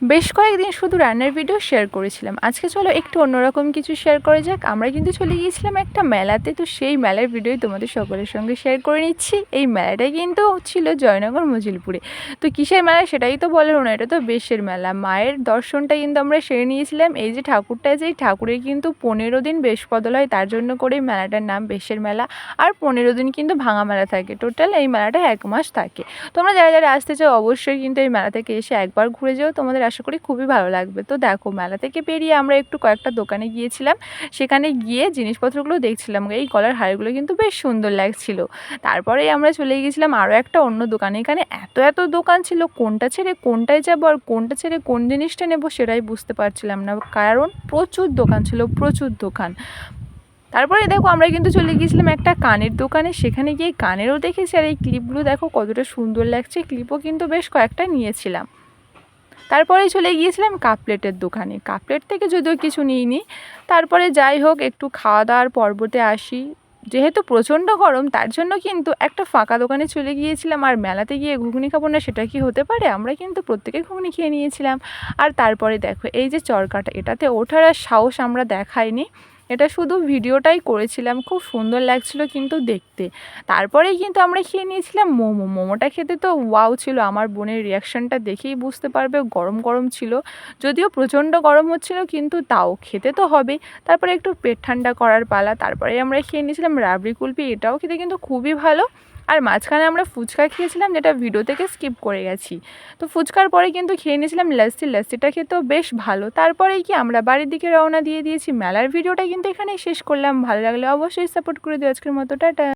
বেশ কয়েকদিন শুধু রান্নার ভিডিও শেয়ার করেছিলাম। আজকে চলো একটু অন্যরকম কিছু শেয়ার করা যাক। আমরা কিন্তু চলে গিয়েছিলাম একটা মেলাতে, তো সেই মেলার ভিডিওই তোমাদের সকলের সঙ্গে শেয়ার করে নিচ্ছি। এই মেলাটা কিন্তু ছিল জয়নগর মজিলপুরে। তো কিসের মেলা সেটাই তো বলার না, এটা তো বেশের মেলা। মায়ের দর্শনটা কিন্তু আমরা সেরে নিয়েছিলাম। এই যে ঠাকুরটা আছে, এই ঠাকুরের কিন্তু 15 দিন বেশ বদল হয়, তার জন্য করে মেলাটার নাম বেশের মেলা। আর 15 দিন কিন্তু ভাঙা মেলা থাকে, টোটাল এই মেলাটা 1 মাস থাকে। তোমরা যারা যারা আসতে চাও অবশ্যই কিন্তু এই মেলা থেকে এসে একবার ঘুরে যাও, তোমাদের আশা করি খুবই ভালো লাগবে। তো দেখো, মেলা থেকে বেরিয়ে আমরা একটু কয়েকটা দোকানে গিয়েছিলাম। সেখানে গিয়ে জিনিসপত্রগুলো দেখছিলাম। এই গলার হারগুলো কিন্তু বেশ সুন্দর লাগছিল। তারপরে আমরা চলে গিয়েছিলাম আরও একটা অন্য দোকানে। এখানে এত এত দোকান ছিল, কোনটা ছেড়ে কোনটায় যাবো আর কোনটা ছেড়ে কোন জিনিসটা নেবো সেটাই বুঝতে পারছিলাম না, কারণ প্রচুর দোকান ছিল, প্রচুর দোকান। তারপরে দেখো, আমরা কিন্তু চলে গিয়েছিলাম একটা কানের দোকানে। সেখানে গিয়ে কানেরও দেখেছি, আর এই ক্লিপগুলো দেখো কতটা সুন্দর লাগছে। ক্লিপও কিন্তু বেশ কয়েকটা নিয়েছিলাম। তারপরে চলে গিয়েছিলাম কাপলেটের দোকানে। কাপলেট থেকে যদিও কিছু নিইনি। তারপরে যাই হোক, একটু খাওয়া দাওয়ার পর্বতে আসি। যেহেতু প্রচণ্ড গরম, তার জন্য কিন্তু একটা ফাঁকা দোকানে চলে গিয়েছিলাম। আর মেলাতে গিয়ে ঘুগনি খাবো না সেটা কি হতে পারে, আমরা কিন্তু প্রত্যেকে ঘুগনি খেয়ে নিয়েছিলাম। আর তারপরে দেখো, এই যে চরকাটা, এটাতে ওঠার আর সাহস আমরা দেখাইনি, এটা শুধু ভিডিওটাই করেছিলাম। খুব সুন্দর লাগছিল কিন্তু দেখতে। তারপরেই কিন্তু আমরা খেয়ে নিয়েছিলাম মোমো। মোমোটা খেতে তো ওয়াও ছিল, আমার বোনের রিয়াকশানটা দেখেই বুঝতে পারবে, গরম গরম ছিল। যদিও প্রচণ্ড গরম হচ্ছিল, কিন্তু তাও খেতে তো হবে। তারপরে একটু পেট ঠান্ডা করার পালা। তারপরে আমরা খেয়ে নিয়েছিলাম রাবড়ি কুলফি, এটাও খেতে কিন্তু খুবই ভালো। আর মাঝখানে আমরা ফুচকা খেয়েছিলাম, যেটা ভিডিও থেকে স্কিপ করে গেছি। তো ফুচকার পরে কিন্তু খেয়ে নিয়েছিলাম লাস্সি। লাস্সিটা খেতেও বেশ ভালো। তারপরেই কি আমরা বাড়ির দিকে রওনা দিয়ে দিয়েছি। মেলার ভিডিওটা কিন্তু এখানেই শেষ করলাম। ভালো লাগলে অবশ্যই সাপোর্ট করে দিও। আজকের মতো টাটা।